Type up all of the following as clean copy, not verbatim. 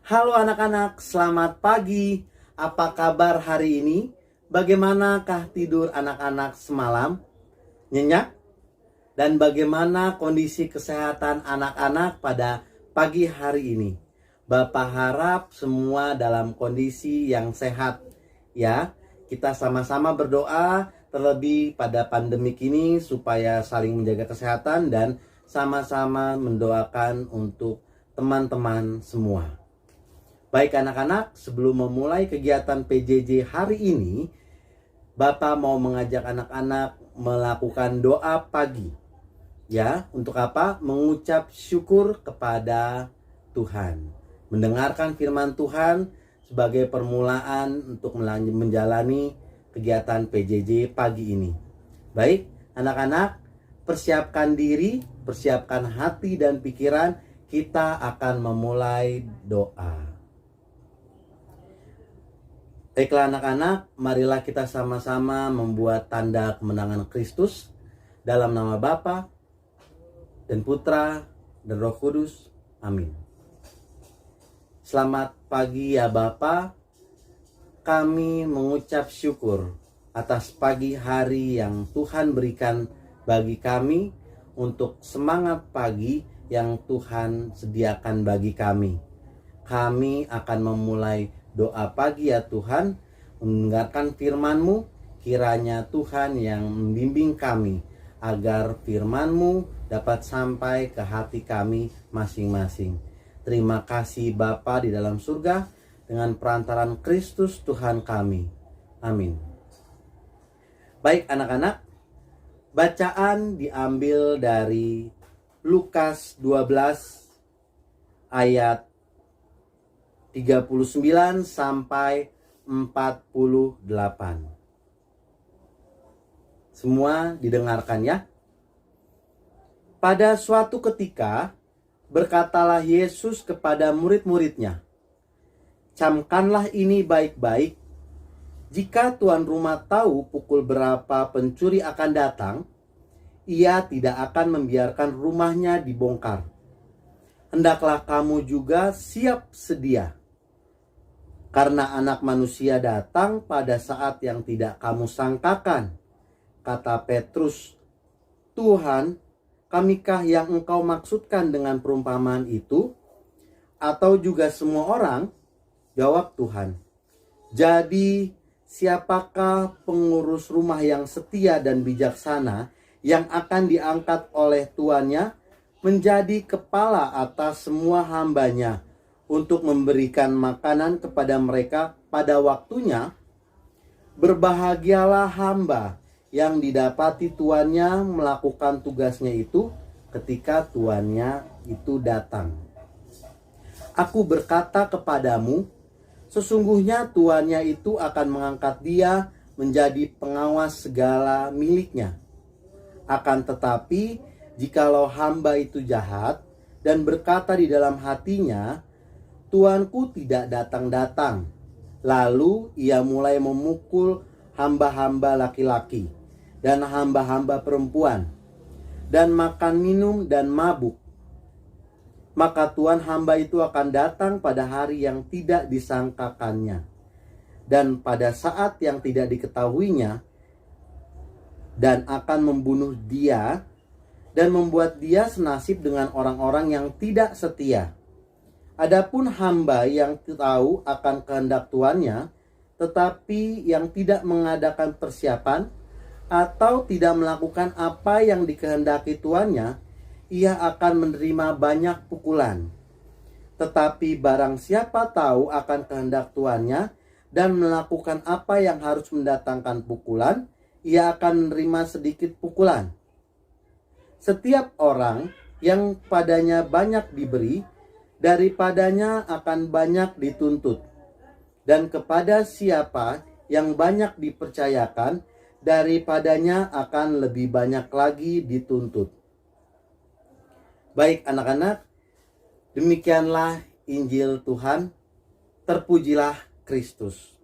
Halo anak-anak, selamat pagi. Apa kabar hari ini? Bagaimanakah tidur anak-anak semalam? Nyenyak? Dan bagaimana kondisi kesehatan anak-anak pada pagi hari ini? Bapak harap semua dalam kondisi yang sehat. Ya, kita sama-sama berdoa terlebih pada pandemik ini supaya saling menjaga kesehatan dan sama-sama mendoakan untuk teman-teman semua. Baik anak-anak, sebelum memulai kegiatan PJJ hari ini, Bapak mau mengajak anak-anak melakukan doa pagi. Ya, untuk apa? Mengucap syukur kepada Tuhan. Mendengarkan firman Tuhan sebagai permulaan untuk menjalani kegiatan PJJ pagi ini. Baik, anak-anak, persiapkan diri, persiapkan hati dan pikiran, kita akan memulai doa. Baiklah anak-anak, marilah kita sama-sama membuat tanda kemenangan Kristus dalam nama Bapa dan Putra dan Roh Kudus. Amin. Selamat pagi ya Bapa. Kami mengucap syukur atas pagi hari yang Tuhan berikan bagi kami untuk semangat pagi yang Tuhan sediakan bagi kami. Kami akan memulai doa pagi ya Tuhan, mendengarkan firman-Mu, kiranya Tuhan yang membimbing kami agar firman-Mu dapat sampai ke hati kami masing-masing. Terima kasih Bapa di dalam surga, dengan perantaran Kristus Tuhan kami. Amin. Baik anak-anak, bacaan diambil dari Lukas 12 ayat 39 sampai 48. Semua didengarkan ya. Pada suatu ketika, berkatalah Yesus kepada murid-muridnya, "Camkanlah ini baik-baik. Jika tuan rumah tahu pukul berapa pencuri akan datang, ia tidak akan membiarkan rumahnya dibongkar. Hendaklah kamu juga siap sedia. Karena anak manusia datang pada saat yang tidak kamu sangkakan." Kata Petrus, "Tuhan, kamikah yang engkau maksudkan dengan perumpamaan itu? Atau juga semua orang?" Jawab Tuhan, "Jadi siapakah pengurus rumah yang setia dan bijaksana yang akan diangkat oleh tuannya menjadi kepala atas semua hambanya untuk memberikan makanan kepada mereka pada waktunya? Berbahagialah hamba yang didapati tuannya melakukan tugasnya itu ketika tuannya itu datang. Aku berkata kepadamu, sesungguhnya tuannya itu akan mengangkat dia menjadi pengawas segala miliknya. Akan tetapi, jikalau hamba itu jahat dan berkata di dalam hatinya, tuanku tidak datang-datang, lalu ia mulai memukul hamba-hamba laki-laki dan hamba-hamba perempuan, dan makan minum dan mabuk, maka tuan hamba itu akan datang pada hari yang tidak disangkakannya, dan pada saat yang tidak diketahuinya, dan akan membunuh dia, dan membuat dia senasib dengan orang-orang yang tidak setia. Adapun hamba yang tahu akan kehendak tuannya, tetapi yang tidak mengadakan persiapan, atau tidak melakukan apa yang dikehendaki tuannya, ia akan menerima banyak pukulan. Tetapi barang siapa tahu akan kehendak tuannya dan melakukan apa yang harus mendatangkan pukulan, ia akan menerima sedikit pukulan. Setiap orang yang padanya banyak diberi, daripadanya akan banyak dituntut. Dan kepada siapa yang banyak dipercayakan, daripadanya akan lebih banyak lagi dituntut." Baik anak-anak, demikianlah Injil Tuhan. Terpujilah Kristus.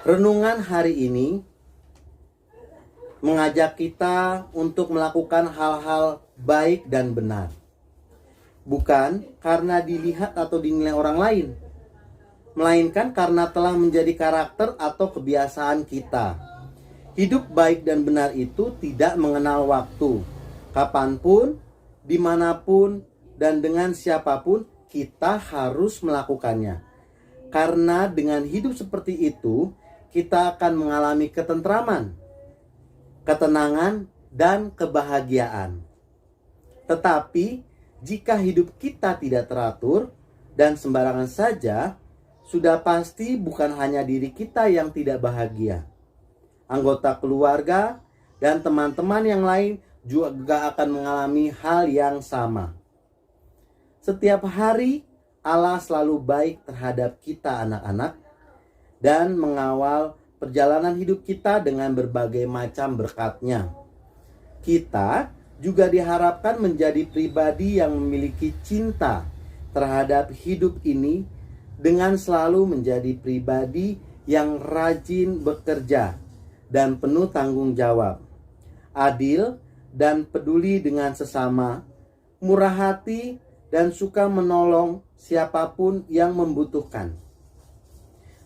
Renungan hari ini mengajak kita untuk melakukan hal-hal baik dan benar. bukan karena dilihat atau dinilai orang lain, melainkan karena telah menjadi karakter atau kebiasaan kita. Hidup baik dan benar itu tidak mengenal waktu. Kapanpun, dimanapun, dan dengan siapapun kita harus melakukannya. Karena dengan hidup seperti itu, kita akan mengalami ketentraman, ketenangan, dan kebahagiaan. Tetapi jika hidup kita tidak teratur dan sembarangan saja, sudah pasti bukan hanya diri kita yang tidak bahagia. Anggota keluarga dan teman-teman yang lain juga akan mengalami hal yang sama. Setiap hari Allah selalu baik terhadap kita anak-anak dan mengawal perjalanan hidup kita dengan berbagai macam berkat-Nya. Kita juga diharapkan menjadi pribadi yang memiliki cinta terhadap hidup ini dengan selalu menjadi pribadi yang rajin bekerja dan penuh tanggung jawab, adil dan peduli dengan sesama, murah hati dan suka menolong siapapun yang membutuhkan,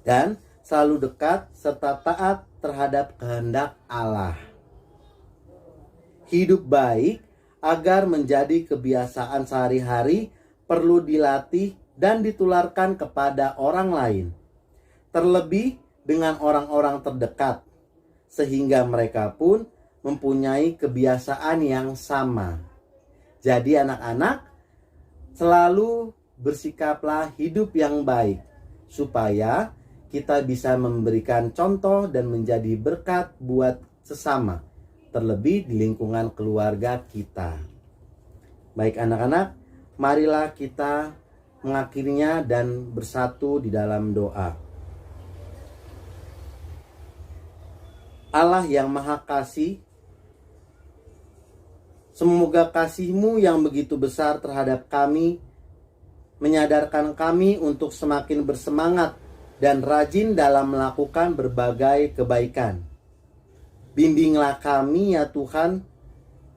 dan selalu dekat serta taat terhadap kehendak Allah. Hidup baik agar menjadi kebiasaan sehari-hari perlu dilatih dan ditularkan kepada orang lain, terlebih dengan orang-orang terdekat, sehingga mereka pun mempunyai kebiasaan yang sama. Jadi anak-anak, selalu bersikaplah hidup yang baik, supaya kita bisa memberikan contoh dan menjadi berkat buat sesama, terlebih di lingkungan keluarga kita. Baik anak-anak, marilah kita mengakhirinya dan bersatu di dalam doa. Allah yang Maha Kasih, semoga kasih-Mu yang begitu besar terhadap kami menyadarkan kami untuk semakin bersemangat dan rajin dalam melakukan berbagai kebaikan. Bimbinglah kami ya Tuhan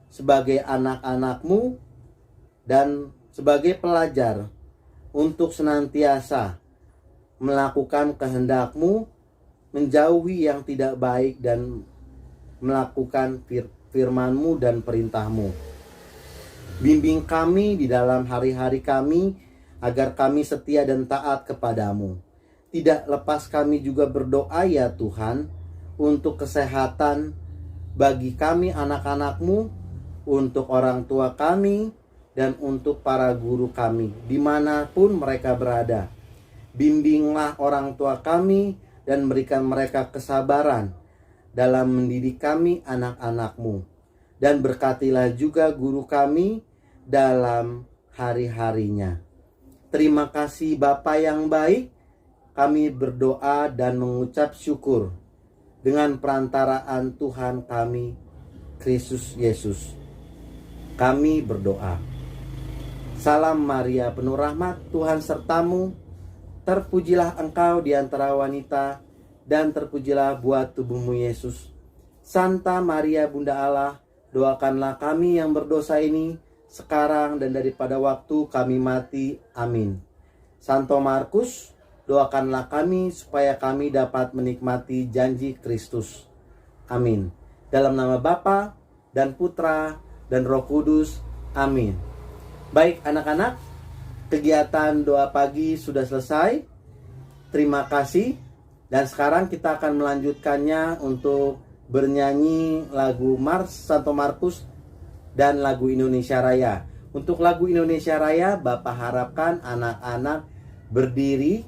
sebagai anak-anak-Mu dan sebagai pelajar untuk senantiasa melakukan kehendak-Mu, menjauhi yang tidak baik dan melakukan firman-Mu dan perintah-Mu. Bimbing kami di dalam hari-hari kami agar kami setia dan taat kepadamu. Tidak lepas kami juga berdoa ya Tuhan untuk kesehatan bagi kami anak-anak-Mu, untuk orang tua kami, dan untuk para guru kami dimanapun mereka berada. Bimbinglah orang tua kami dan berikan mereka kesabaran dalam mendidik kami anak-anak-Mu. Dan berkatilah juga guru kami dalam hari-harinya. Terima kasih Bapa yang baik, kami berdoa dan mengucap syukur dengan perantaraan Tuhan kami, Kristus Yesus. Kami berdoa. Salam Maria, penuh rahmat, Tuhan sertamu. Terpujilah engkau di antara wanita, dan terpujilah buah tubuhmu Yesus. Santa Maria Bunda Allah, doakanlah kami yang berdosa ini, sekarang dan daripada waktu kami mati. Amin. Santo Markus, doakanlah kami supaya kami dapat menikmati janji Kristus. Amin. Dalam nama Bapa dan Putra dan Roh Kudus. Amin. Baik anak-anak, kegiatan doa pagi sudah selesai. Terima kasih. Dan sekarang kita akan melanjutkannya untuk bernyanyi lagu Mars Santo Markus dan lagu Indonesia Raya. Untuk lagu Indonesia Raya, Bapak harapkan anak-anak berdiri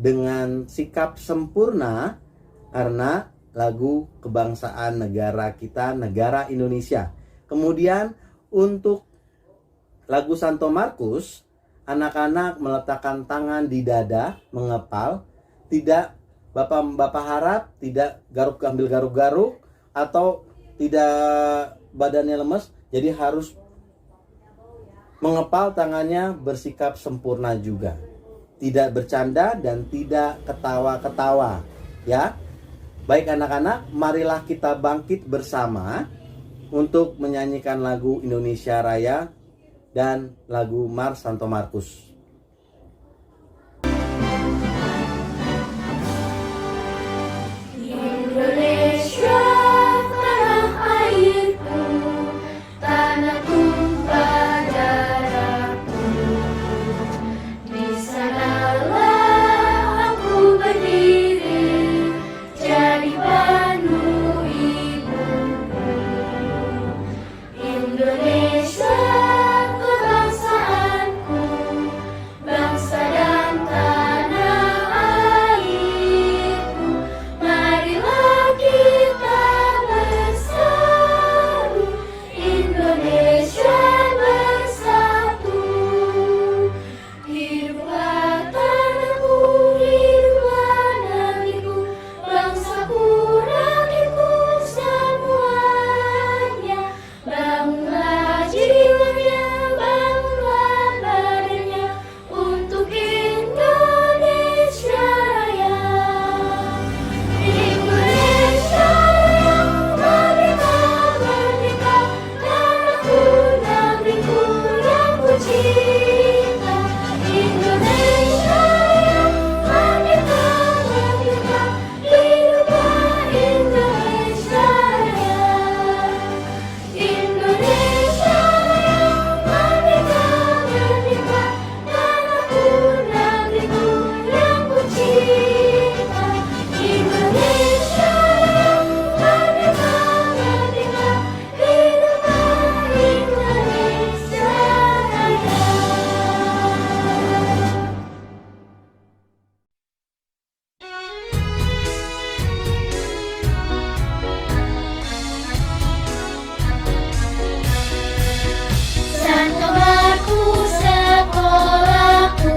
dengan sikap sempurna karena lagu kebangsaan negara kita, negara Indonesia. Kemudian untuk lagu Santo Markus, anak-anak meletakkan tangan di dada, mengepal. Tidak, Bapak harap tidak ambil garuk-garuk atau tidak badannya lemes. Jadi harus mengepal tangannya, bersikap sempurna juga. Tidak bercanda dan tidak ketawa-ketawa, ya. Baik anak-anak, marilah kita bangkit bersama untuk menyanyikan lagu Indonesia Raya. dan lagu Mars Santo Markus. Indonesia, tanah airku, tanah tumpah darahku. Di sanalah aku berdiri, jadi banu ibuku. Indonesia, kebangsaanku, bangsa dan tanah airku. Marilah kita bersatu, Indonesia bersatu. Hiduplah tanahku, hiduplah negeriku, bangsaku, rakyatku semuanya. Bangunlah jiwanya, bangunlah badannya, untuk Indonesia Raya. Indonesia merdeka, merdeka, tanahku, negeriku yang kucinta. Indonesia merdeka, merdeka, hiduplah Indonesia Raya. Indonesia merdeka, merdeka, tanahku, negeriku yang kucinta. Indonesia merdeka, merdeka, hiduplah Indonesia Raya. Santo Markus sekolahku,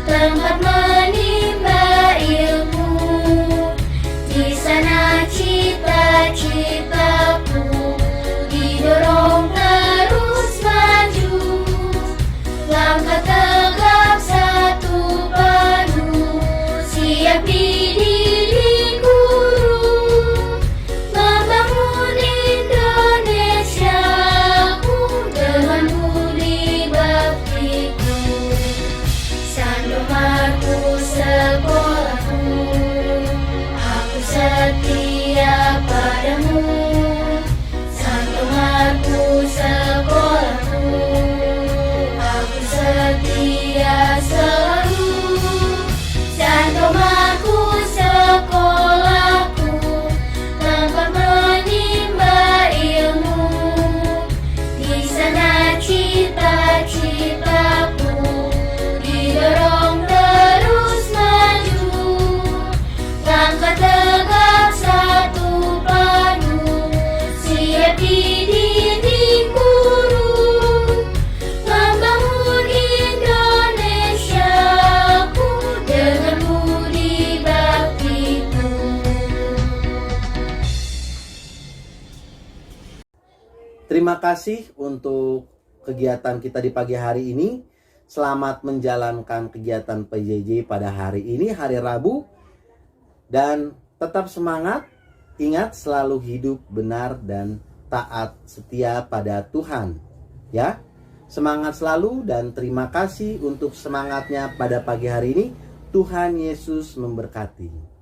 tempat menimba ilmu. Di sana cita-citaku didorong terus maju. Langkah tegap satu padu, siap dididik guru. Membangun Indonesiaku dengan budi baktiku. Santo Markus sekolahku, aku setia padamu. Santo Markus sekolahku, aku setia selalu. Santo Markus sekolahku, tempat menimba ilmu. Di sana cita-citaku didorong terus maju. Langkah tegap satu padu, siap dididik guru. Membangun Indonesiaku dengan budi baktiku. Terima kasih untuk kegiatan kita di pagi hari ini. Selamat menjalankan kegiatan PJJ pada hari ini, hari Rabu. Dan tetap semangat, ingat selalu hidup benar dan taat setia pada Tuhan. Ya, semangat selalu dan terima kasih untuk semangatnya pada pagi hari ini. Tuhan Yesus memberkati.